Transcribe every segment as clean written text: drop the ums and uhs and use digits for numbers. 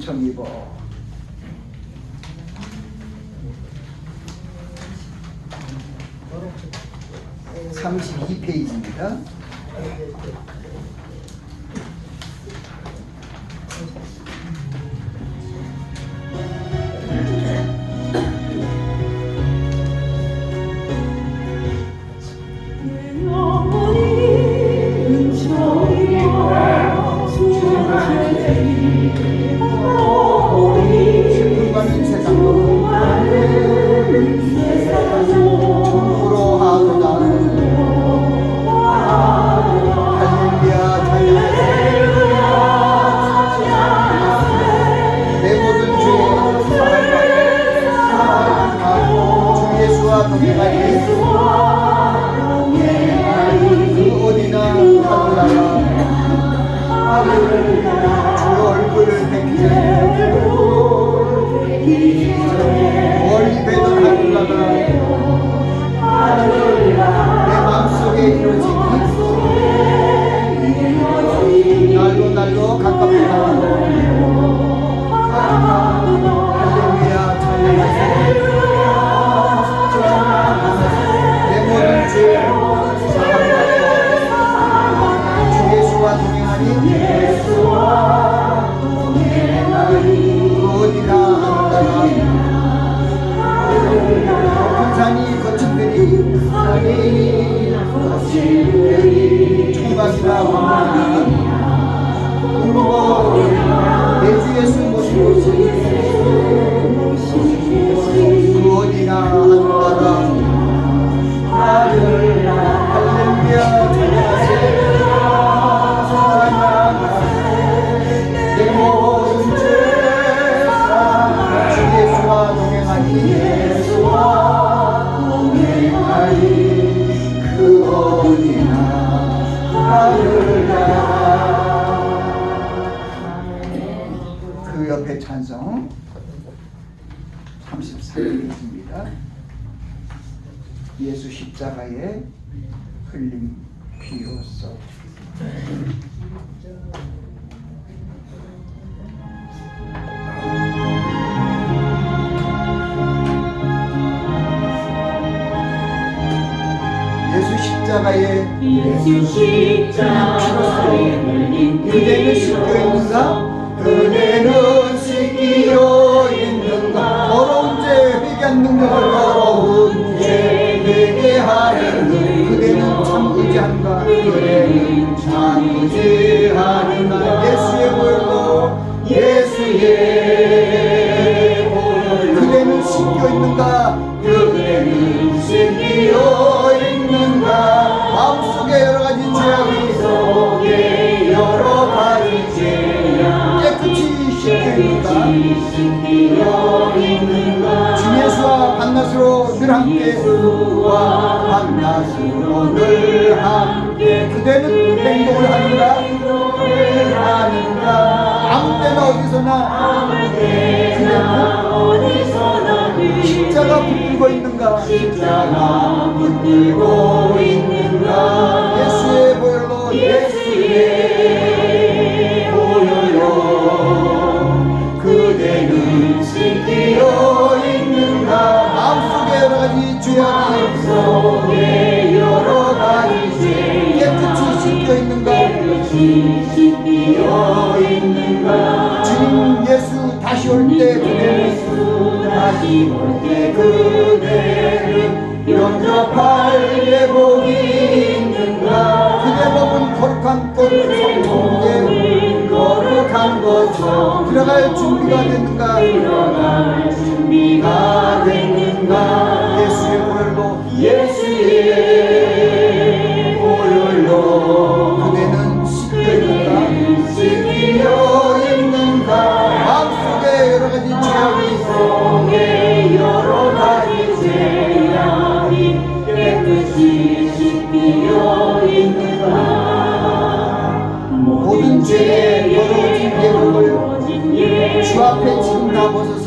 정입어. 32페이지입니다. 날로 가깝게 할렐루야 내 모든 죄 사함받고 주 예수와 동행하니 그 어디나 높은 산이 거친 들이 총각이라 내 주 예수 모신 곳이 그 어디나 하늘나라 할렐루야 내 모든 죄사 주 예수와 동행하니 그 어디나 하늘나라. 그 옆에 찬송 34절입니다. 예수 십자가에 흘린 피로써 예수 십자가에 흘린 그대는 씻겨 있는가? 그대는 씻기어 있는가? 더러운 죄 회개한 능력을 더러운 죄 회개하는 그대는 참 의지한가? 그대는 참 의지하는가? 예수의 보혈로 예수의 보혈로 그대는 씻겨 있는가? 그대는 씻기어 있는가? 마음속에 여러가지 죄악이 속에 여러가지 죄악 깨끗이 씻겨 있는가? 주 예수와 밤낮으로 늘 함께 그대는 행동을 하는가? 아무 때나 어디서나 그대는 십자가 붙들고 있는가? 예수의 보혈로 그대는 씻기어 있는가? 마음속에 여러가지 죄악이 깨끗이 씻겨 있는가? 주님 예수 다시 올 때 그대는 영접할 예복이 있는가? 그대 먹은 거룩한 꽃 성공에 거룩한 것처럼 들어갈 준비가 됐는가? 예수의 보혈로 그대는 씻겨 있는가? 마음속에 여러가지 죄악이 깨끗이 씻겨 있는가? 모든 죄에 더러워진 예복을 주 앞에 지금 다 벗어서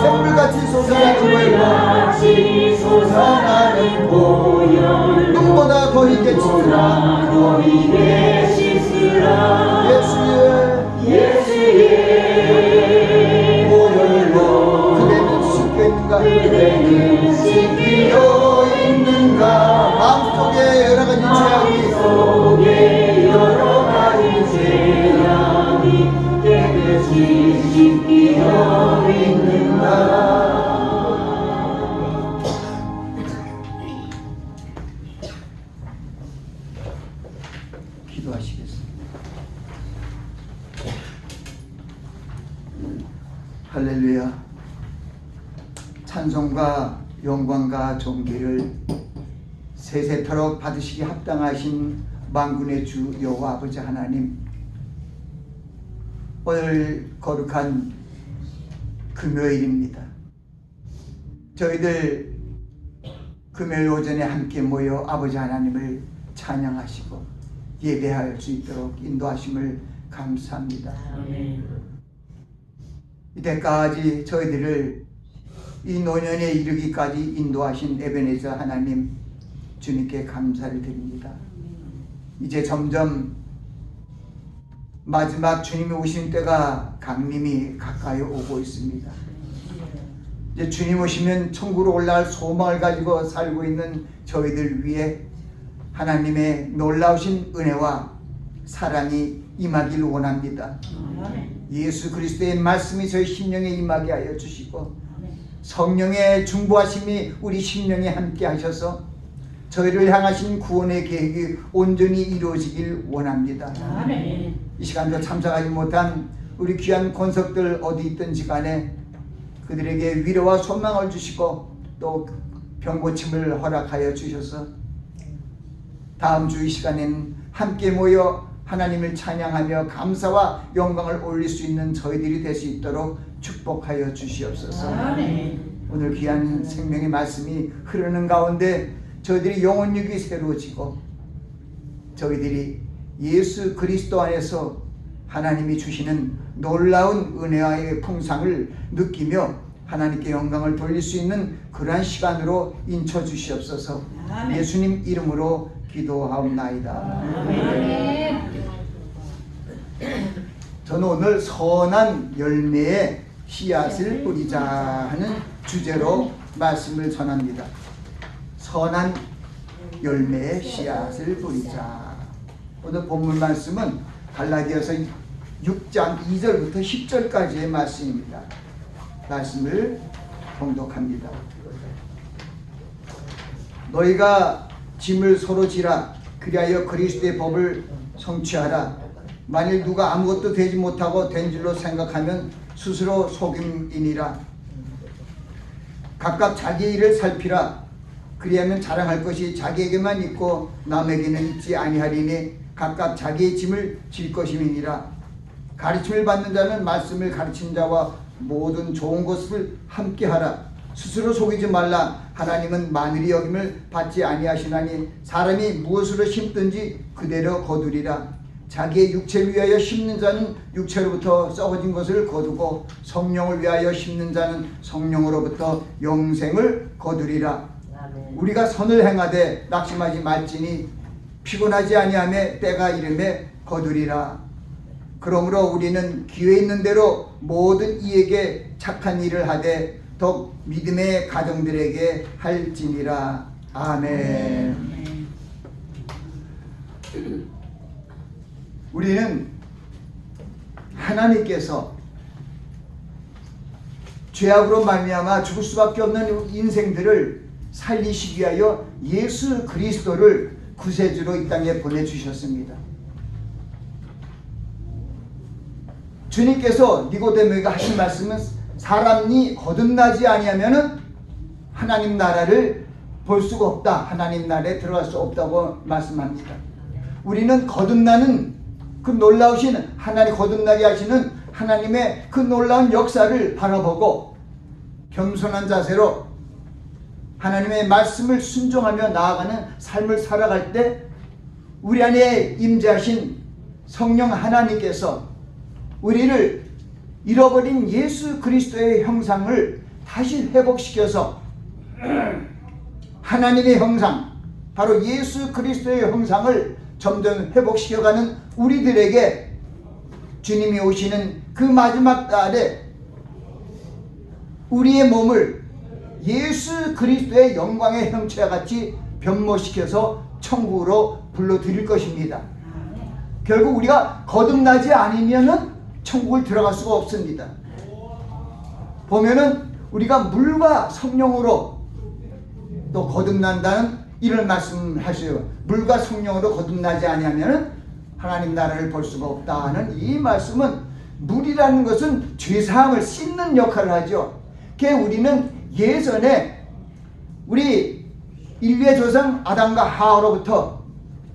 샘물같이 솟아나는 보혈 눈보다 더 희게 씻으라 예수의 보혈로 그대는 씻겨 있는가 마음속에 여러 가지 죄악이 깨끗이 씻겨 있는가. 기도하시겠습니다. 할렐루야. 찬송과 영광과 존귀를 세세토록 받으시기 합당하신 만군의 주 여호와 아버지 하나님, 오늘 거룩한 금요일입니다. 저희들 금요일 오전에 함께 모여 아버지 하나님을 찬양하시고 예배할 수 있도록 인도하심을 감사합니다. 이때까지 저희들을 이 노년에 이르기까지 인도하신 에베네zer 하나님, 주님께 감사를 드립니다. 이제 점점 마지막 주님이 오신 때가 강림이 가까이 오고 있습니다. 이제 주님 오시면 천국으로 올라갈 소망을 가지고 살고 있는 저희들 위해 하나님의 놀라우신 은혜와 사랑이 임하기를 원합니다. 예수 그리스도의 말씀이 저희 심령에 임하게 하여 주시고 성령의 중보하심이 우리 심령에 함께 하셔서 저희를 향하신 구원의 계획이 온전히 이루어지길 원합니다. 이 시간도 참석하지 못한 우리 귀한 권석들 어디 있든지 간에 그들에게 위로와 소망을 주시고 또 병고침을 허락하여 주셔서 다음 주 이 시간에는 함께 모여 하나님을 찬양하며 감사와 영광을 올릴 수 있는 저희들이 될 수 있도록 축복하여 주시옵소서. 오늘 귀한 생명의 말씀이 흐르는 가운데 저희들이 영혼력이 새로워지고 저희들이 예수 그리스도 안에서 하나님이 주시는 놀라운 은혜와의 풍성을 느끼며 하나님께 영광을 돌릴 수 있는 그러한 시간으로 인쳐 주시옵소서. 예수님 이름으로 기도하옵나이다. 저는 오늘 선한 열매의 씨앗을 뿌리자 하는 주제로 말씀을 전합니다. 선한 열매의 씨앗을 뿌리자. 오늘 본문 말씀은 갈라디아서 6장 2절부터 10절까지의 말씀입니다. 말씀을 봉독합니다. 너희가 짐을 서로 지라. 그리하여 그리스도의 법을 성취하라. 만일 누가 아무것도 되지 못하고 된 줄로 생각하면 스스로 속임이니라. 각각 자기의 일을 살피라. 그리하면 자랑할 것이 자기에게만 있고 남에게는 있지 아니하리니 각각 자기의 짐을 질 것임이니라. 가르침을 받는 자는 말씀을 가르친 자와 모든 좋은 것을 함께하라. 스스로 속이지 말라. 하나님은 만일이 여김을 받지 아니하시나니 사람이 무엇으로 심든지 그대로 거두리라. 자기의 육체를 위하여 심는 자는 육체로부터 썩어진 것을 거두고 성령을 위하여 심는 자는 성령으로부터 영생을 거두리라. 우리가 선을 행하되 낙심하지 말지니 피곤하지 아니하며 때가 이름에 거두리라. 그러므로 우리는 기회 있는 대로 모든 이에게 착한 일을 하되 더욱 믿음의 가정들에게 할지니라. 아멘. 우리는 하나님께서 죄악으로 말미암아 죽을 수밖에 없는 인생들을 살리시기 위하여 예수 그리스도를 구세주로 이 땅에 보내주셨습니다. 주님께서 니고데모에게 하신 말씀은 사람이 거듭나지 아니하면은 하나님 나라를 볼 수가 없다. 하나님 나라에 들어갈 수 없다고 말씀합니다. 우리는 거듭나는 그 놀라우신 하나님 거듭나게 하시는 하나님의 그 놀라운 역사를 바라보고 겸손한 자세로 하나님의 말씀을 순종하며 나아가는 삶을 살아갈 때 우리 안에 임재하신 성령 하나님께서 우리를 잃어버린 예수 그리스도의 형상을 다시 회복시켜서 하나님의 형상, 바로 예수 그리스도의 형상을 점점 회복시켜가는 우리들에게 주님이 오시는 그 마지막 날에 우리의 몸을 예수 그리스도의 영광의 형체와 같이 변모시켜서 천국으로 불러들일 것입니다. 결국 우리가 거듭나지 않으면은 천국을 들어갈 수가 없습니다. 보면은 우리가 물과 성령으로 또 거듭난다는 이런 말씀을 하셔요. 물과 성령으로 거듭나지 아니하면은 하나님 나라를 볼 수가 없다는 이 말씀은, 물이라는 것은 죄사함을 씻는 역할을 하죠. 우리는 예전에 우리 인류의 조상 아담과 하와로부터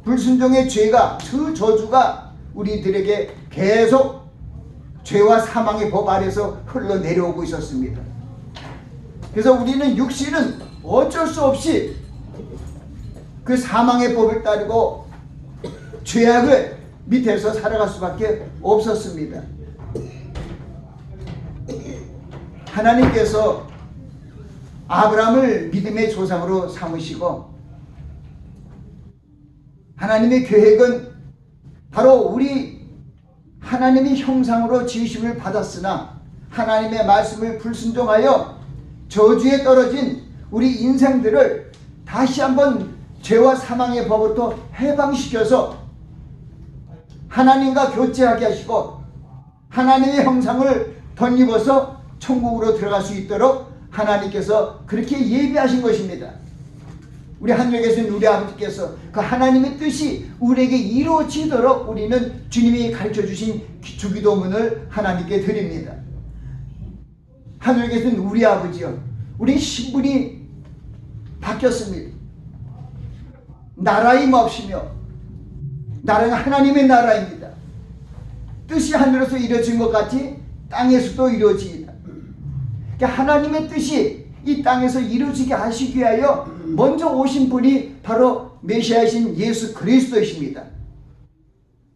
불순종의 죄가, 그 저주가 우리들에게 계속 죄와 사망의 법 아래서 흘러내려오고 있었습니다. 그래서 우리는 육신은 어쩔 수 없이 그 사망의 법을 따르고 죄악을 밑에서 살아갈 수밖에 없었습니다. 하나님께서 아브라함을 믿음의 조상으로 삼으시고, 하나님의 계획은 바로 우리 하나님의 형상으로 지으심을 받았으나 하나님의 말씀을 불순종하여 저주에 떨어진 우리 인생들을 다시 한번 죄와 사망의 법으로부터 해방시켜서 하나님과 교제하게 하시고 하나님의 형상을 덧입어서 천국으로 들어갈 수 있도록 하나님께서 그렇게 예비하신 것입니다. 우리 하늘에 계신 우리 아버지께서 그 하나님의 뜻이 우리에게 이루어지도록 우리는 주님이 가르쳐주신 주기도문을 하나님께 드립니다. 하늘에 계신 우리 아버지여, 우리 신분이 바뀌었습니다. 나라임 없이며 나라는 하나님의 나라입니다. 뜻이 하늘에서 이루어진 것 같이 땅에서도 이루어집니다. 그러니까 하나님의 뜻이 이 땅에서 이루어지게 하시기 위하여 먼저 오신 분이 바로 메시아이신 예수 그리스도이십니다.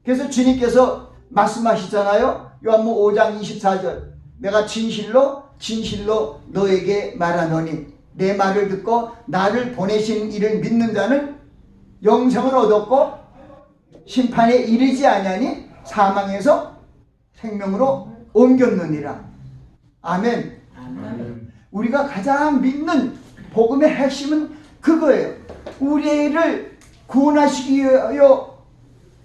그래서 주님께서 말씀하시잖아요. 요한복음 5장 24절, 내가 진실로 진실로 너에게 말하노니 내 말을 듣고 나를 보내신 이를 믿는 자는 영생을 얻었고 심판에 이르지 아니하니 사망에서 생명으로 옮겼느니라. 아멘. 아멘. 우리가 가장 믿는 복음의 핵심은 그거예요. 우리를 구원하시기 위하여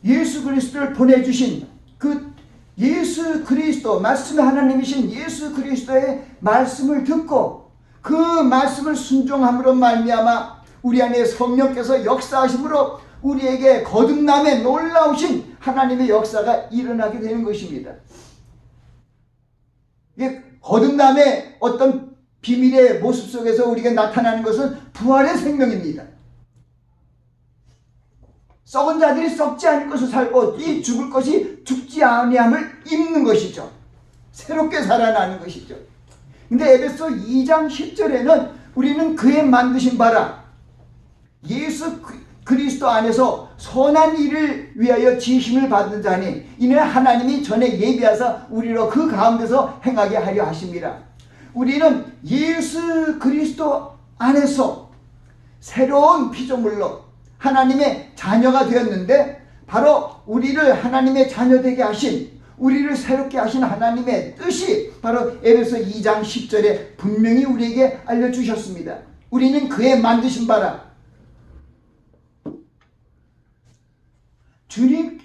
예수 그리스도를 보내주신 그 예수 그리스도, 말씀의 하나님이신 예수 그리스도의 말씀을 듣고 그 말씀을 순종함으로 말미암아 우리 안에 성령께서 역사하심으로 우리에게 거듭남의 놀라우신 하나님의 역사가 일어나게 되는 것입니다. 이게 거듭남의 어떤 비밀의 모습 속에서 우리가 나타나는 것은 부활의 생명입니다. 썩은 자들이 썩지 않을 것을 살고 이 죽을 것이 죽지 아니함을 입는 것이죠. 새롭게 살아나는 것이죠. 근데 에베소 2장 10절에는 우리는 그의 만드신 바라 예수 그리스도 안에서 선한 일을 위하여 지으심을 받은 자니 이는 하나님이 전에 예비하사 우리로 그 가운데서 행하게 하려 하십니다. 우리는 예수 그리스도 안에서 새로운 피조물로 하나님의 자녀가 되었는데, 바로 우리를 하나님의 자녀 되게 하신, 우리를 새롭게 하신 하나님의 뜻이 바로 에베소 2장 10절에 분명히 우리에게 알려주셨습니다. 우리는 그의 만드신 바라. 주님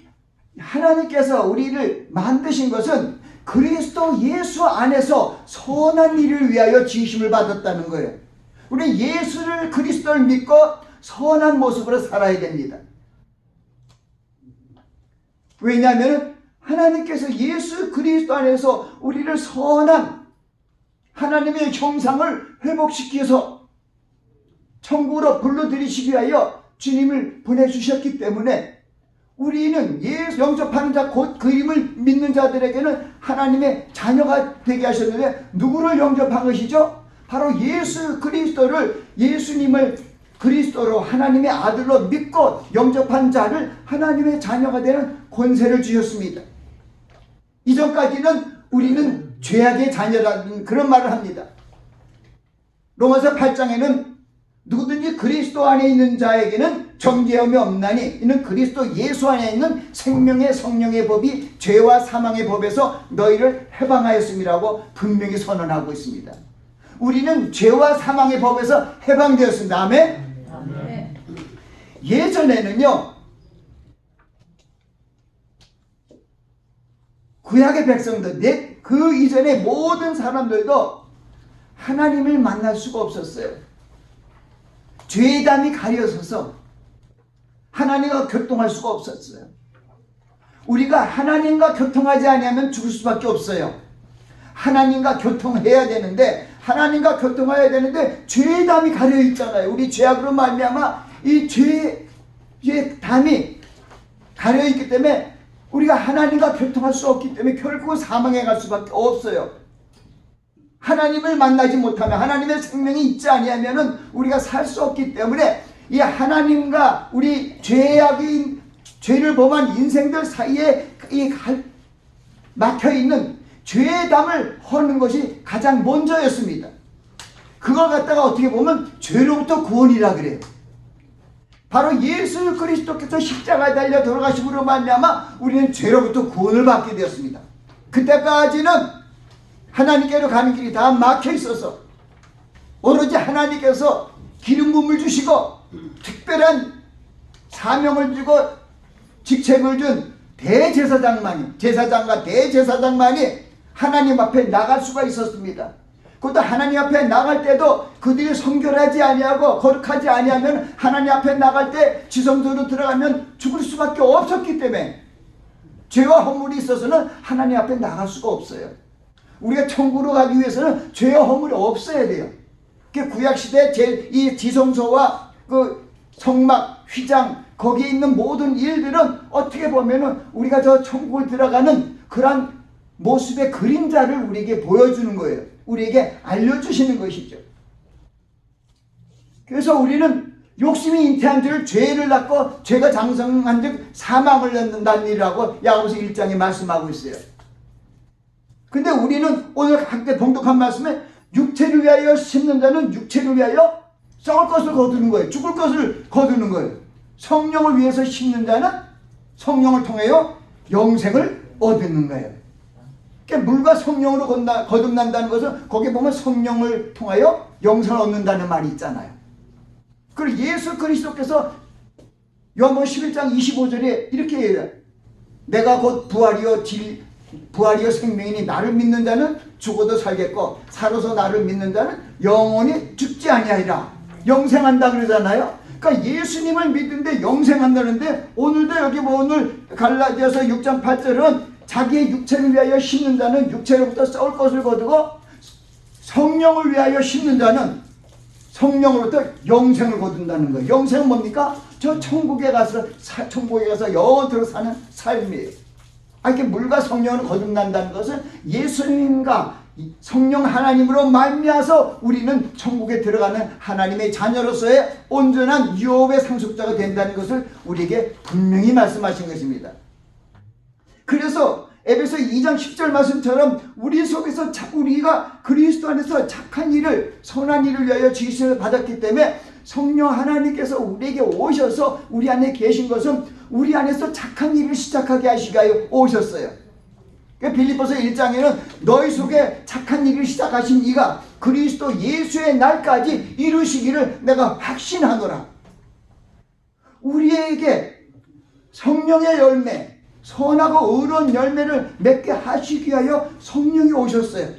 하나님께서 우리를 만드신 것은 그리스도 예수 안에서 선한 일을 위하여 지으심을 받았다는 거예요. 우리 예수를 그리스도를 믿고 선한 모습으로 살아야 됩니다. 왜냐하면 하나님께서 예수 그리스도 안에서 우리를 선한 하나님의 형상을 회복시켜서 천국으로 불러들이시기 위하여 주님을 보내주셨기 때문에 우리는 예수 영접하는 자, 곧 그 이름을 믿는 자들에게는 하나님의 자녀가 되게 하셨는데, 누구를 영접한 것이죠? 바로 예수 그리스도를, 예수님을 그리스도로 하나님의 아들로 믿고 영접한 자를 하나님의 자녀가 되는 권세를 주셨습니다. 이전까지는 우리는 죄악의 자녀라는 그런 말을 합니다. 로마서 8장에는 누구든지 그리스도 안에 있는 자에게는 정죄함이 없나니 이는 그리스도 예수 안에 있는 생명의 성령의 법이 죄와 사망의 법에서 너희를 해방하였음이라고 분명히 선언하고 있습니다. 우리는 죄와 사망의 법에서 해방되었습니다. 아멘? 아멘. 예전에는요, 구약의 백성들, 그 이전의 모든 사람들도 하나님을 만날 수가 없었어요. 죄담이 가려서서 하나님과 교통할 수가 없었어요. 우리가 하나님과 교통하지 않으면 죽을 수밖에 없어요. 하나님과 교통해야 되는데, 하나님과 교통해야 되는데 죄의 담이 가려 있잖아요. 우리 죄악으로 말미암아 이 죄의 담이 가려 있기 때문에 우리가 하나님과 교통할 수 없기 때문에 결국 사망에 갈 수밖에 없어요. 하나님을 만나지 못하면, 하나님의 생명이 있지 아니하면은 우리가 살 수 없기 때문에 이 하나님과 우리 죄를 범한 인생들 사이에 막혀있는 죄의 담을 허는 것이 가장 먼저였습니다. 그걸 갖다가 어떻게 보면 죄로부터 구원이라 그래요. 바로 예수 그리스도께서 십자가에 달려 돌아가심으로 말미암아 우리는 죄로부터 구원을 받게 되었습니다. 그때까지는 하나님께로 가는 길이 다 막혀 있어서 오로지 하나님께서 기름 부음을 주시고 특별한 사명을 주고 직책을 준 대제사장만이, 제사장과 대제사장만이 하나님 앞에 나갈 수가 있었습니다. 그것도 하나님 앞에 나갈 때도 그들이 성결하지 아니하고 거룩하지 아니하면 하나님 앞에 나갈 때 지성소로 들어가면 죽을 수밖에 없었기 때문에 죄와 허물이 있어서는 하나님 앞에 나갈 수가 없어요. 우리가 천국으로 가기 위해서는 죄와 허물이 없어야 돼요. 구약시대 이 지성소와 그 성막, 휘장, 거기에 있는 모든 일들은 어떻게 보면은 우리가 저 천국을 들어가는 그런 모습의 그림자를 우리에게 보여주는 거예요. 우리에게 알려주시는 것이죠. 그래서 우리는 욕심이 잉태한 줄 죄를 낳고 죄가 장성한 즉 사망을 낳는다는 일이라고 야고보서 1장에 말씀하고 있어요. 근데 우리는 오늘 함께 봉독한 말씀에 육체를 위하여 심는 자는 육체를 위하여 썩을 것을 거두는 거예요. 죽을 것을 거두는 거예요. 성령을 위해서 심는 자는 성령을 통하여 영생을 얻는 거예요. 그러니까 물과 성령으로 거듭난다는 것은 거기에 보면 성령을 통하여 영생을 얻는다는 말이 있잖아요. 그리고 예수 그리스도께서 요한복음 11장 25절에 이렇게 얘기해요. 내가 곧 부활이요 생명이니 나를 믿는 자는 죽어도 살겠고 살아서 나를 믿는 자는 영원히 죽지 아니하리라. 영생한다 그러잖아요. 그러니까 예수님을 믿는데 영생한다는데 오늘도 여기 오늘 갈라디아서 6장 8절은 자기의 육체를 위하여 심는 자는 육체로부터 썩을 것을 거두고 성령을 위하여 심는 자는 성령으로부터 영생을 거둔다는 거예요. 영생은 뭡니까? 저 천국에 가서 영원토록 사는 삶이에요. 이렇게 물과 성령을 거듭난다는 것은 예수님과 성령 하나님으로 말미암아서 우리는 천국에 들어가는 하나님의 자녀로서의 온전한 유업의 상속자가 된다는 것을 우리에게 분명히 말씀하신 것입니다. 그래서 에베소 2장 10절 말씀처럼 우리 속에서 우리가 그리스도 안에서 착한 일을 선한 일을 위하여 지으심을 받았기 때문에 성령 하나님께서 우리에게 오셔서 우리 안에 계신 것은 우리 안에서 착한 일을 시작하게 하시기 위하여 오셨어요. 빌립보서 1장에는 너희 속에 착한 일을 시작하신 이가 그리스도 예수의 날까지 이루시기를 내가 확신하노라. 우리에게 성령의 열매, 선하고 의로운 열매를 맺게 하시기 위하여 성령이 오셨어요.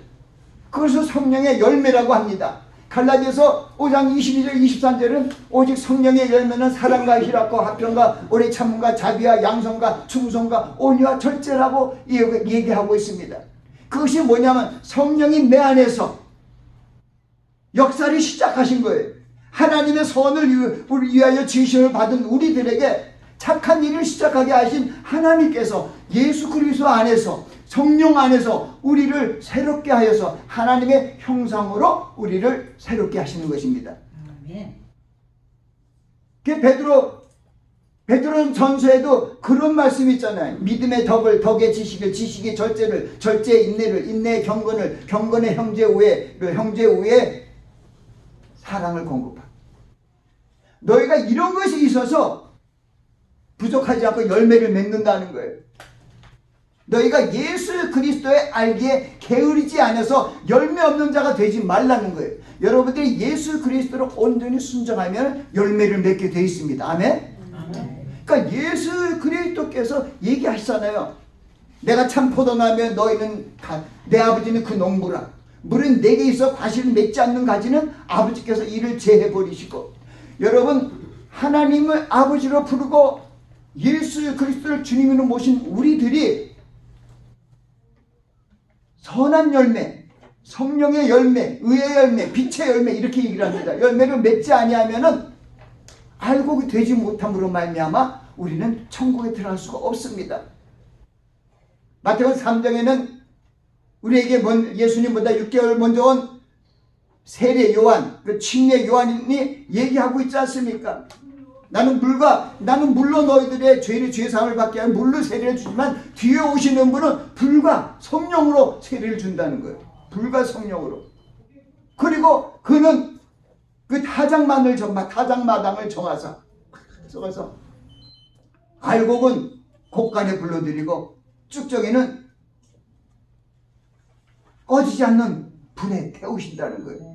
그것을 성령의 열매라고 합니다. 갈라디아서 5장 22절 23절은 오직 성령의 열매는 사랑과 희락과 화평과 오래 참음과 자비와 양성과 충성과 온유와 절제라고 얘기하고 있습니다. 그것이 뭐냐면 성령이 내 안에서 역사를 시작하신 거예요. 하나님의 선을 위하여 지으심을 받은 우리들에게 착한 일을 시작하게 하신 하나님께서 예수 그리스도 안에서 성령 안에서 우리를 새롭게 하여서 하나님의 형상으로 우리를 새롭게 하시는 것입니다. 아멘. 베드로 전서에도 그런 말씀이 있잖아요. 믿음의 덕의 지식을, 지식의 절제를, 절제의 인내를, 인내의 경건을, 경건의 형제 우애, 형제 우애 사랑을 공급하고 너희가 이런 것이 있어서 부족하지 않고 열매를 맺는다는 거예요. 너희가 예수 그리스도의 알기에 게으르지 않아서 열매 없는 자가 되지 말라는 거예요. 여러분들이 예수 그리스도를 온전히 순종하면 열매를 맺게 되어 있습니다. 아멘? 그러니까 예수 그리스도께서 얘기하시잖아요. 내가 참 포도나무에 너희는 내 아버지는 그 농부라. 물은 내게 있어 과실을 맺지 않는 가지는 아버지께서 이를 제해버리시고. 여러분, 하나님을 아버지로 부르고 예수 그리스도를 주님으로 모신 우리들이 선한 열매, 성령의 열매, 의의 열매, 빛의 열매 이렇게 얘기를 합니다. 열매를 맺지 아니하면은 알곡이 되지 못함으로 말미암아 우리는 천국에 들어갈 수가 없습니다. 마태복음 3장에는 우리에게 예수님보다 6개월 먼저 온 세례 요한, 그 침례 요한이 얘기하고 있지 않습니까? 나는 물로 너희들의 죄를 죄사함을 받게 하는 물로 세례를 주지만 뒤에 오시는 분은 불과 성령으로 세례를 준다는 거예요. 불과 성령으로. 그리고 그는 그 타작마당을 정하사 알곡은 곡간에 불러들이고 쭉정이는 꺼지지 않는 불에 태우신다는 거예요.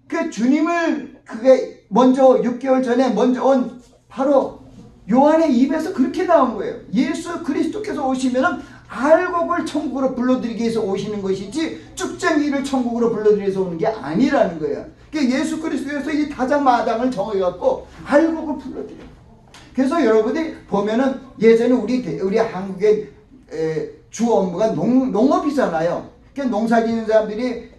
그 주님을 그게 먼저 6개월 전에 먼저 온 바로 요한의 입에서 그렇게 나온 거예요. 예수 그리스도께서 오시면은 알곡을 천국으로 불러들이기 위해서 오시는 것이지 쭉정이를 천국으로 불러들이기 위해서 오는 게 아니라는 거예요. 그러니까 예수 그리스도께서 이 타작마당을 정해갖고 알곡을 불러들여요. 그래서 여러분들이 보면은 예전에 우리 한국의 주 업무가 농업이잖아요. 그러니까 농사 짓는 사람들이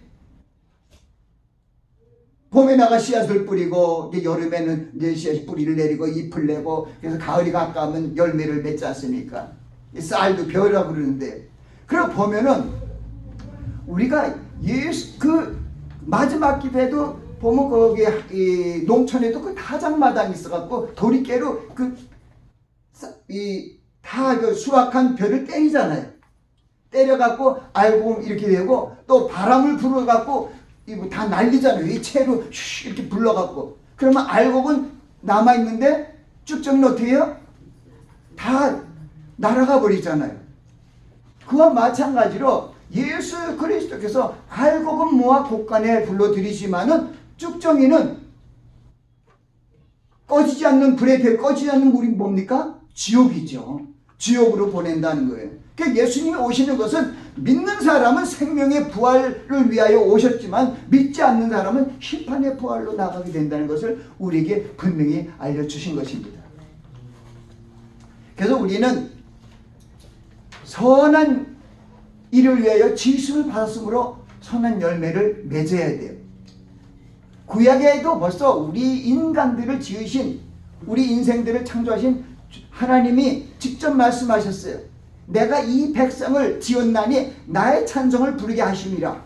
봄에 나가 씨앗을 뿌리고 이제 여름에는 이제 씨앗 뿌리를 내리고 잎을 내고 그래서 가을이 가까우면 열매를 맺지 않습니까? 쌀도 벼라고 그러는데 그러고 보면은 우리가 그 마지막 기회도 보면 거기 이 농촌에도 그 타작마당이 있어갖고 도리깨로 다 그 수확한 벼를 때리잖아요. 때려갖고 알곡 이렇게 되고 또 바람을 불어갖고 이거 다 날리잖아요. 이 채로 슈 이렇게 불러갖고 그러면 알곡은 남아있는데 쭉정은 어떻게 해요? 다 날아가 버리잖아요. 그와 마찬가지로 예수 그리스도께서 알곡은 모아 곡간에 불러들이지만은 쭉정이는 꺼지지 않는 불에 대해 꺼지지 않는 물이 뭡니까? 지옥이죠. 지옥으로 보낸다는 거예요. 그러니까 예수님이 오시는 것은 믿는 사람은 생명의 부활을 위하여 오셨지만 믿지 않는 사람은 심판의 부활로 나가게 된다는 것을 우리에게 분명히 알려주신 것입니다. 그래서 우리는 선한 일을 위하여 지으심을 받았으므로 선한 열매를 맺어야 돼요. 구약에도 벌써 우리 인간들을 지으신 우리 인생들을 창조하신 하나님이 직접 말씀하셨어요. 내가 이 백성을 지었나니 나의 찬송을 부르게 하심이라.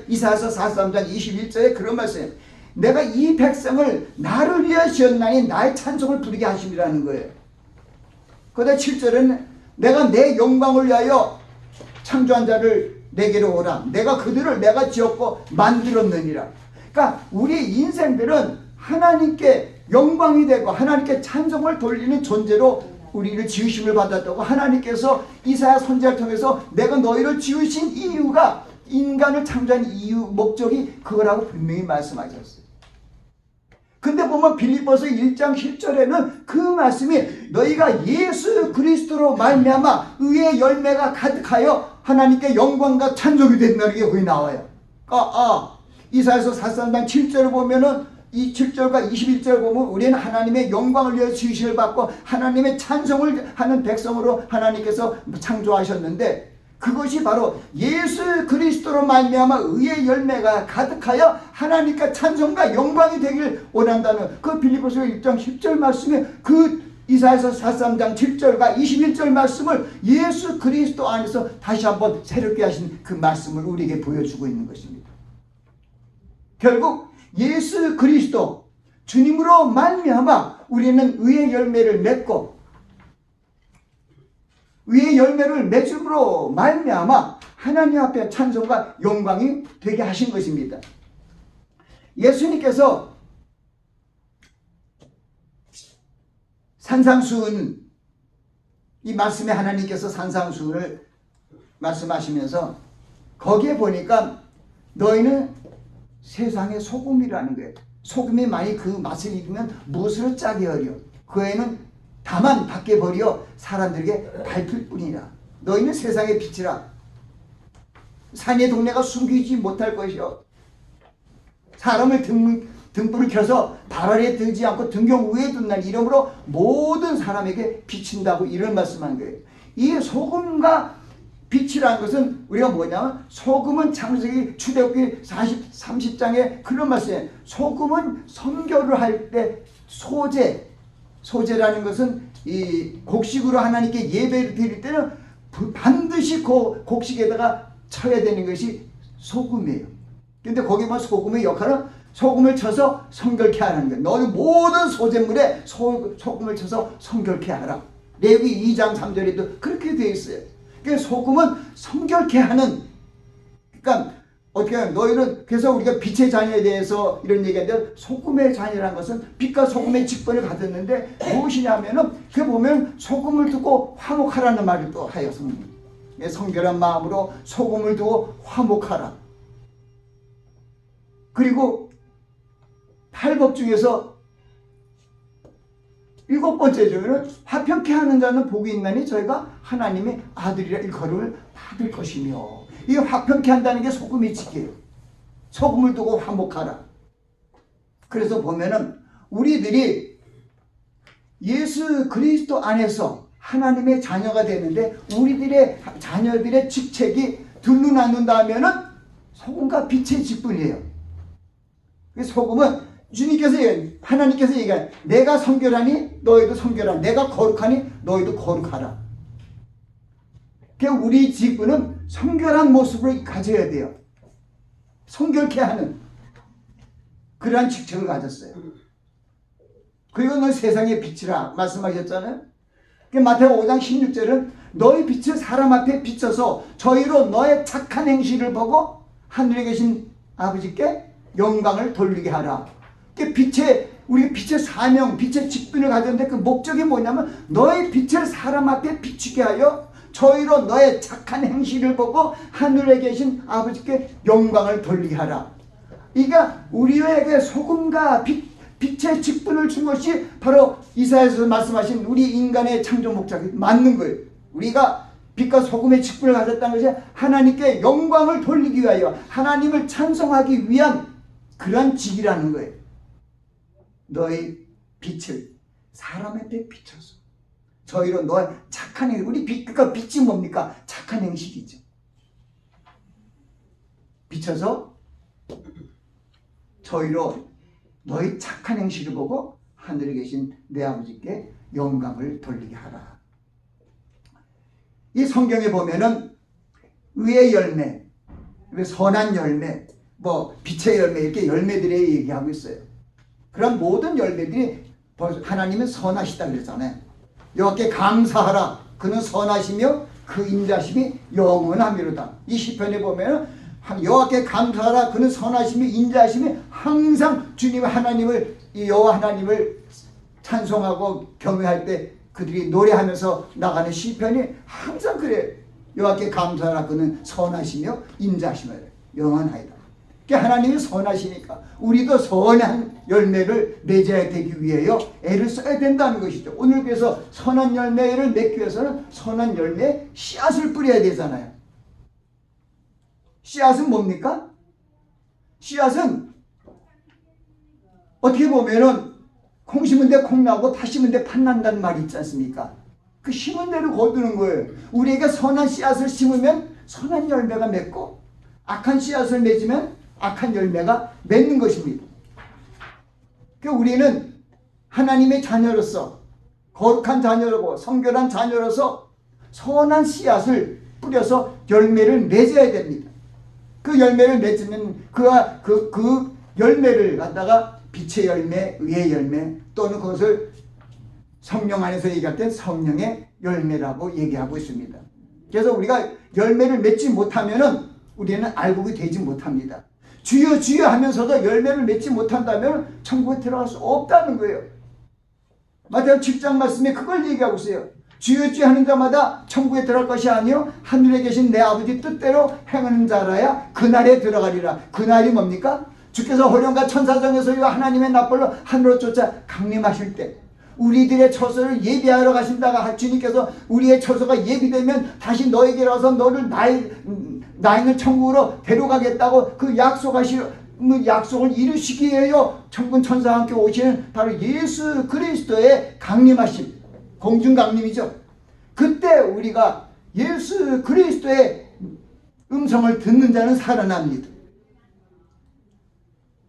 이사야서 43장 21절에 그런 말씀이에요. 내가 이 백성을 나를 위하여 지었나니 나의 찬송을 부르게 하심이라는 거예요. 그다음 7절은 내가 내 영광을 위하여 창조한 자를 내게로 오라. 내가 그들을 내가 지었고 만들었느니라. 그러니까 우리 인생들은 하나님께 영광이 되고 하나님께 찬송을 돌리는 존재로 우리를 지으심을 받았다고 하나님께서 이사야 선지자를 통해서 내가 너희를 지으신 이유가 인간을 창조한 이유 목적이 그거라고 분명히 말씀하셨어요. 근데 보면 빌립보서 1장 10절에는 그 말씀이 너희가 예수 그리스도로 말미암아 의의 열매가 가득하여 하나님께 영광과 찬송이 된다는 게 거기 나와요. 이사야서 43장 7절을 보면은 이 7절과 21절 보면 우리는 하나님의 영광을 위해 지으심을 받고 하나님의 찬송을 하는 백성으로 하나님께서 창조하셨는데 그것이 바로 예수 그리스도로 말미암아 의의 열매가 가득하여 하나님과 찬송과 영광이 되길 원한다는 그 빌립보서 1장 10절 말씀에 그 이사야서 43장 7절과 21절 말씀을 예수 그리스도 안에서 다시 한번 새롭게 하신 그 말씀을 우리에게 보여주고 있는 것입니다. 결국 예수 그리스도 주님으로 말미암아 우리는 의의 열매를 맺고 의의 열매를 맺음으로 말미암아 하나님 앞에 찬송과 영광이 되게 하신 것입니다. 예수님께서 산상수훈, 이 말씀에 하나님께서 산상수훈을 말씀하시면서 거기에 보니까 너희는 세상의 소금이라는 거예요. 소금이 많이 그 맛을 잃으면 무엇으로 짜게 하려. 그 애는 다만 밖에 버려 사람들에게 밟힐 뿐이라. 너희는 세상의 빛이라. 산의 동네가 숨기지 못할 것이요. 사람을 등불을 켜서 발 아래에 들지 않고 등경 위에 둔다는 이름으로 모든 사람에게 비친다고 이런 말씀한 거예요. 이 소금과 빛이라는 것은 우리가 뭐냐면 소금은 창세기 출애굽기 30장에 그런 말씀이에요. 소금은 선교를 할 때 소제라는 것은 이 곡식으로 하나님께 예배를 드릴 때는 반드시 그 곡식에다가 쳐야 되는 것이 소금이에요. 근데 거기 보면 소금의 역할은 소금을 쳐서 성결케 하는 거예요. 너는 모든 소재물에 소금을 쳐서 성결케 하라. 레위기 2장 3절에도 그렇게 되어 있어요. 그러니까 소금은 성결케 하는, 그러니까 어떻게 하면 너희는, 그래서 우리가 빛의 자녀에 대해서 이런 얘기하는데 소금의 자녀라는 것은 빛과 소금의 직분을 가졌는데 무엇이냐면은 그 보면 소금을 두고 화목하라는 말을 또 하여 성님. 성결한 마음으로 소금을 두고 화목하라. 그리고 8법 중에서 7번째 중에는 화평케 하는 자는 복이 있나니 저희가 하나님의 아들이라 일컬음을 받을 것이며, 이 화평케 한다는 게 소금의 직이에요. 소금을 두고 화목하라. 그래서 보면은 우리들이 예수 그리스도 안에서 하나님의 자녀가 되는데 우리들의 자녀들의 직책이 둘로 나눈다면은 소금과 빛의 직분이에요. 소금은 주님께서 하나님께서 얘기해요. 내가 성결하니 너희도 성결하라. 내가 거룩하니 너희도 거룩하라. 그러니까 우리 직분은 성결한 모습을 가져야 돼요. 성결케 하는 그러한 직책을 가졌어요. 그리고 너 세상의 빛이라 말씀하셨잖아요. 마태복음 5장 16절은 너희 빛을 사람 앞에 비춰서 저희로 너의 착한 행실을 보고 하늘에 계신 아버지께 영광을 돌리게 하라. 우리 빛의 사명, 빛의 직분을 가졌는데 그 목적이 뭐냐면 너의 빛을 사람 앞에 비추게 하여 저희로 너의 착한 행실을 보고 하늘에 계신 아버지께 영광을 돌리게 하라. 그러니까 우리에게 소금과 빛의 직분을 준 것이 바로 이사야에서 말씀하신 우리 인간의 창조 목적이 맞는 거예요. 우리가 빛과 소금의 직분을 가졌다는 것이 하나님께 영광을 돌리기 위하여 하나님을 찬송하기 위한 그러한 직이라는 거예요. 너의 빛을 사람 앞에 비춰서 저희로 너의 착한 행실, 우리 그러니까 빛이 뭡니까? 착한 행실이죠. 비춰서 저희로 너의 착한 행실을 보고 하늘에 계신 내 아버지께 영광을 돌리게 하라. 이 성경에 보면은 의의 열매, 선한 열매, 빛의 열매, 이렇게 열매들에 얘기하고 있어요. 그런 모든 열매들이 하나님은 선하시다 그랬잖아요. 여호와께 감사하라. 그는 선하시며 그 인자심이 영원하미로다. 이 시편에 보면 여호와께 감사하라. 그는 선하시며 인자심이 항상 주님 하나님을, 여호와 하나님을 찬송하고 경외할 때 그들이 노래하면서 나가는 시편이 항상 그래요. 여호와께 감사하라. 그는 선하시며 인자심이 영원하이다. 하나님이 선하시니까 우리도 선한 열매를 맺어야 되기 위하여 애를 써야 된다는 것이죠. 오늘 그래서 선한 열매를 맺기 위해서는 선한 열매에 씨앗을 뿌려야 되잖아요. 씨앗은 뭡니까? 씨앗은 어떻게 보면은 콩 심은 데 콩 나고 팥 심은 데 팥 난다는 말이 있지 않습니까? 그 심은 대로 거두는 거예요. 우리에게 선한 씨앗을 심으면 선한 열매가 맺고 악한 씨앗을 맺으면 악한 열매가 맺는 것입니다. 그러니까 우리는 하나님의 자녀로서 거룩한 자녀고 성결한 자녀로서 선한 씨앗을 뿌려서 열매를 맺어야 됩니다. 그 열매를 맺으면 그 열매를 갖다가 빛의 열매, 의의 열매, 또는 그것을 성령 안에서 얘기할 때 성령의 열매라고 얘기하고 있습니다. 그래서 우리가 열매를 맺지 못하면은 우리는 알곡이 되지 못합니다. 주여 주여 하면서도 열매를 맺지 못한다면 천국에 들어갈 수 없다는 거예요. 마태복음 7장 말씀에 그걸 얘기하고 있어요. 주여 주여 하는 자마다 천국에 들어갈 것이 아니요 하늘에 계신 내 아버지 뜻대로 행하는 자라야 그날에 들어가리라. 그날이 뭡니까? 주께서 호령과 천사정에서 하나님의 납벌로 하늘로 쫓아 강림하실 때 우리들의 처소를 예비하러 가신다가 주님께서 우리의 처소가 예비되면 다시 너에게로 와서 너를 나 있는 천국으로 데려가겠다고 그 약속을 이루시기 위하여 천군 천사와 함께 오시는 바로 예수 그리스도의 강림하심, 공중 강림이죠. 그때 우리가 예수 그리스도의 음성을 듣는 자는 살아납니다.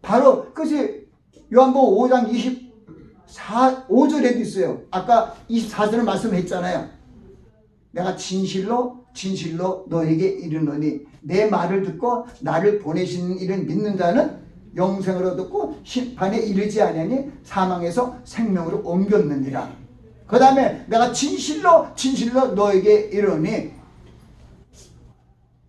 바로 그것이 요한복음 5장 5절에도 있어요. 아까 24절을 말씀했잖아요. 내가 진실로 너에게 이르노니 내 말을 듣고 나를 보내신 이를 믿는 자는 영생을 얻었고 심판에 이르지 아니하니 사망에서 생명으로 옮겼느니라. 그 다음에 내가 진실로 너에게 이르노니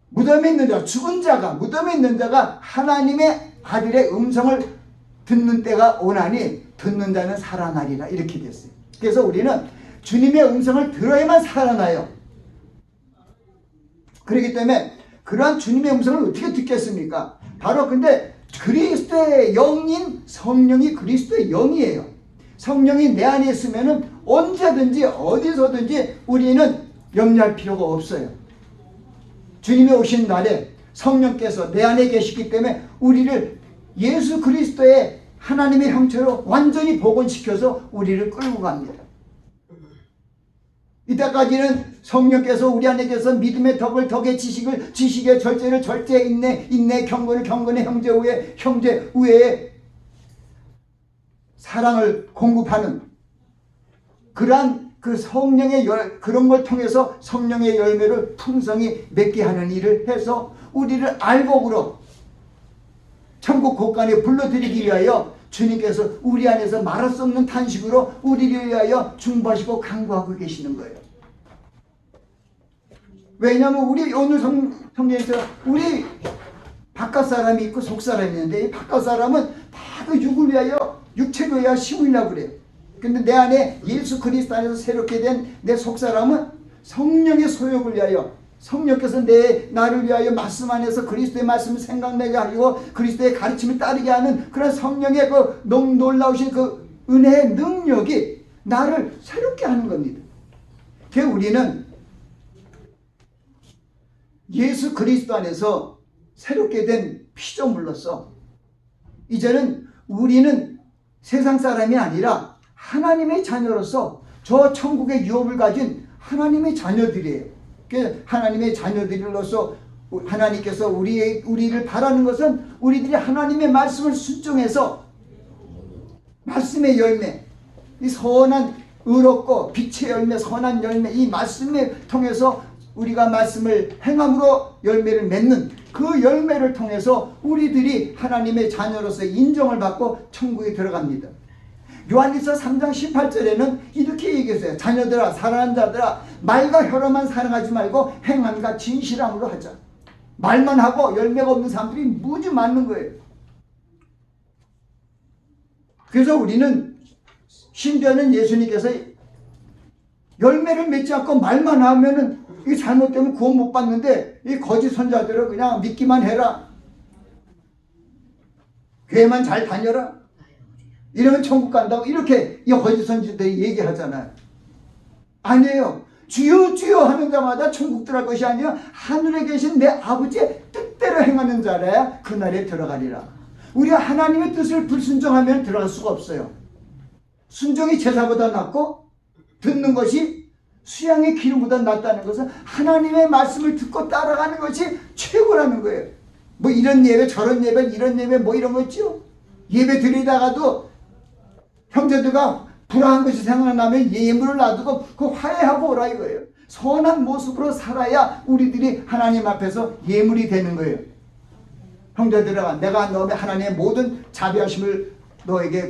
무덤에 있는 자, 죽은 자가 무덤에 있는 자가 하나님의 아들의 음성을 듣는 때가 오나니 듣는 자는 살아나리라. 이렇게 됐어요. 그래서 우리는 주님의 음성을 들어야만 살아나요. 그렇기 때문에 그러한 주님의 음성을 어떻게 듣겠습니까? 바로 근데 그리스도의 영인 성령이 그리스도의 영이에요. 성령이 내 안에 있으면은 언제든지 어디서든지 우리는 염려할 필요가 없어요. 주님이 오신 날에 성령께서 내 안에 계시기 때문에 우리를 예수 그리스도의 하나님의 형체로 완전히 복원시켜서 우리를 끌고 갑니다. 이때까지는 성령께서 우리 안에 계셔서 믿음의 덕의 지식의 절제를 절제, 인내 경건의 형제 우애의 사랑을 공급하는 그러한 그 성령의 그런 걸 통해서 성령의 열매를 풍성히 맺게 하는 일을 해서 우리를 알곡으로 천국 곳간에 불러들이기 위하여 주님께서 우리 안에서 말할 수 없는 탄식으로 우리를 위하여 중보하시고 간구하고 계시는 거예요. 왜냐하면 우리 오늘 성경에서 우리 바깥 사람이 있고 속 사람이 있는데 이 바깥 사람은 다 그 육을 위하여 육체를 위하여 심으려고 그래요. 근데 내 안에 예수 그리스도 안에서 새롭게 된 내 속 사람은 성령의 소욕을 위하여 성령께서 나를 위하여 말씀 안에서 그리스도의 말씀을 생각나게 하고 그리스도의 가르침을 따르게 하는 그런 성령의 그 놀라우신 그 은혜의 능력이 나를 새롭게 하는 겁니다. 그래서 우리는 예수 그리스도 안에서 새롭게 된 피조물로서 이제는 우리는 세상 사람이 아니라 하나님의 자녀로서 저 천국의 유업을 가진 하나님의 자녀들이에요. 하나님의 자녀들로서 하나님께서 우리를 바라는 것은 우리들이 하나님의 말씀을 순종해서 말씀의 열매, 이 선한 의롭고 빛의 열매, 선한 열매, 이 말씀을 통해서 우리가 말씀을 행함으로 열매를 맺는 그 열매를 통해서 우리들이 하나님의 자녀로서 인정을 받고 천국에 들어갑니다. 요한일서 3장 18절에는 이렇게 얘기했어요. 자녀들아, 사랑하는 자들아, 말과 혀로만 사랑하지 말고 행함과 진실함으로 하자. 말만 하고 열매가 없는 사람들이 무지 많은 거예요. 그래서 우리는 심지어는 예수님께서 열매를 맺지 않고 말만 하면은 이게 잘못되면 구원 못 받는데 이 거짓 선자들은 그냥 믿기만 해라, 교회만 잘 다녀라, 이러면 천국 간다고 이렇게 이 거짓 선지자들이 얘기하잖아요. 아니에요. 주여 주여 하는 자마다 천국 들어갈 것이 아니라 하늘에 계신 내 아버지의 뜻대로 행하는 자라야 그날에 들어가리라. 우리가 하나님의 뜻을 불순종하면 들어갈 수가 없어요. 순종이 제사보다 낫고 듣는 것이 수양의 기름보다 낫다는 것은 하나님의 말씀을 듣고 따라가는 것이 최고라는 거예요. 뭐 이런 예배 저런 예배 이런 예배 뭐 이런 거 있죠. 예배 드리다가도 형제들과 불화한 것이 생각나면 예물을 놔두고 그 화해하고 오라 이거예요. 선한 모습으로 살아야 우리들이 하나님 앞에서 예물이 되는 거예요. 형제들아, 내가 너의 하나님의 모든 자비하심을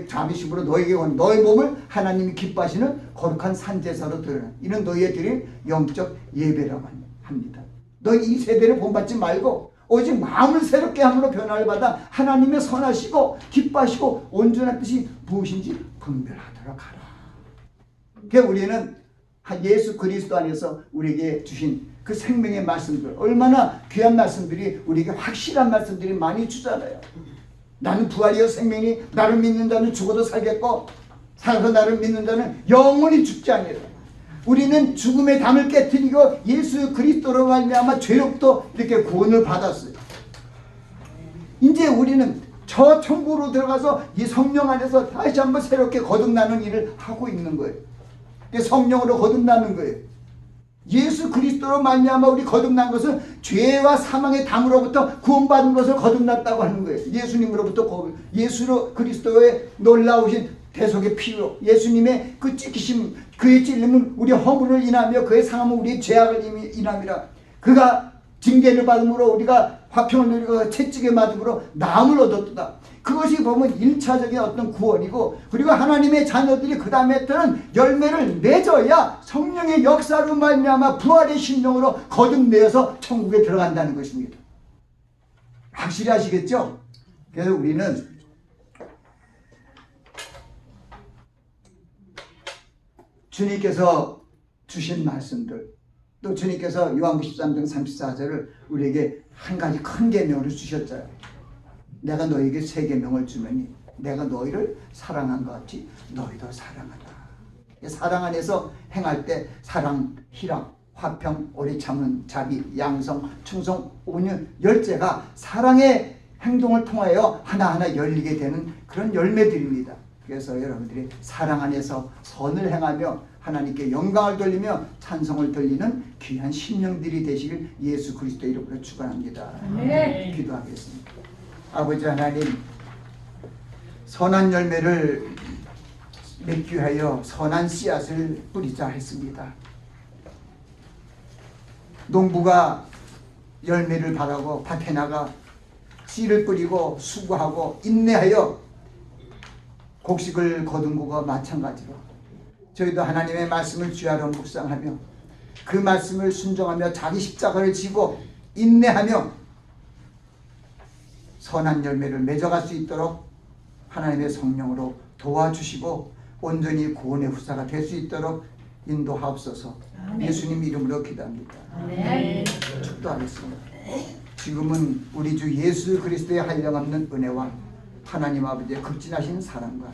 자비심으로 너에게 온 너의 몸을 하나님이 기뻐하시는 거룩한 산제사로 드러내 이는 너희의 드릴 영적 예배라고 합니다. 너희 이 세대를 본받지 말고 오직 마음을 새롭게 함으로 변화를 받아 하나님의 선하시고 기뻐하시고 온전한 뜻이 무엇인지 분별하도록 하라. 그러니까 우리는 예수 그리스도 안에서 우리에게 주신 그 생명의 말씀들, 얼마나 귀한 말씀들이, 우리에게 확실한 말씀들이 많이 주잖아요. 나는 부활이요 생명이, 나를 믿는 자는 죽어도 살겠고 살아서 나를 믿는 자는 영원히 죽지 아니하리라. 우리는 죽음의 담을 깨뜨리고 예수 그리스도로 말미암아 죄로부터 이렇게 구원을 받았어요. 이제 우리는 저 천국으로 들어가서 이 성령 안에서 다시 한번 새롭게 거듭나는 일을 하고 있는 거예요. 성령으로 거듭나는 거예요. 예수 그리스도로 말미암아 우리 거듭난 것은 죄와 사망의 담으로부터 구원받은 것을 거듭났다고 하는 거예요. 예수님으로부터, 예수 그리스도의 놀라우신 대속의 피로, 예수님의 그 찢기심, 그의 찔림은 우리 허물을 인하며 그의 상함은 우리의 죄악을 인함이라. 그가 징계를 받음으로 우리가 화평을 누리고 채찍에 맞음으로 나음을 얻었다. 그것이 보면 1차적인 어떤 구원이고, 그리고 하나님의 자녀들이 그 다음에 때는 열매를 맺어야 성령의 역사로 말미암아 부활의 심령으로 거듭내어서 천국에 들어간다는 것입니다. 확실히 아시겠죠? 그래서 우리는 주님께서 주신 말씀들, 또 주님께서 요한복음 13장 34절을 우리에게 한 가지 큰 계명으로 주셨잖아요. 내가 너에게 새 계명을 주노니 내가 너희를 사랑한 것 같이 너희도 사랑하라. 사랑 안에서 행할 때 사랑, 희락, 화평, 오래 참은, 자비, 양성, 충성, 온유, 열제가 사랑의 행동을 통하여 하나하나 열리게 되는 그런 열매들입니다. 그래서 여러분들이 사랑 안에서 선을 행하며 하나님께 영광을 돌리며 찬송을 돌리는 귀한 심령들이 되시길 예수 그리스도의 이름으로 축원합니다. 네. 기도하겠습니다. 아버지 하나님, 선한 열매를 맺기 위하여 선한 씨앗을 뿌리자 했습니다. 농부가 열매를 바라고 밭에 나가 씨를 뿌리고 수고하고 인내하여 곡식을 거둔 것과 마찬가지로 저희도 하나님의 말씀을 주야로 묵상하며 그 말씀을 순종하며 자기 십자가를 지고 인내하며 선한 열매를 맺어갈 수 있도록 하나님의 성령으로 도와주시고 온전히 구원의 후사가 될 수 있도록 인도하옵소서. 예수님 이름으로 기도합니다. 축도하겠습니다. 지금은 우리 주 예수 그리스도의 한량없는 은혜와 하나님 아버지의 극진하신 사랑과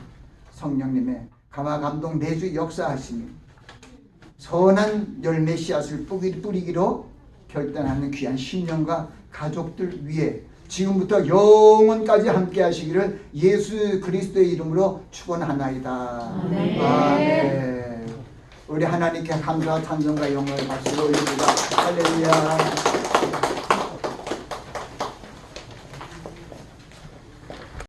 성령님의 감화 감동 내주 역사하시며 선한 열매 씨앗을 뿌리기로 결단하는 귀한 신령과 가족들 위에 지금부터 영원까지 함께 하시기를 예수 그리스도의 이름으로 축원하나이다. 아멘. 우리 하나님께 감사와 찬송과 영광을 박수로 올립니다. 할렐루야.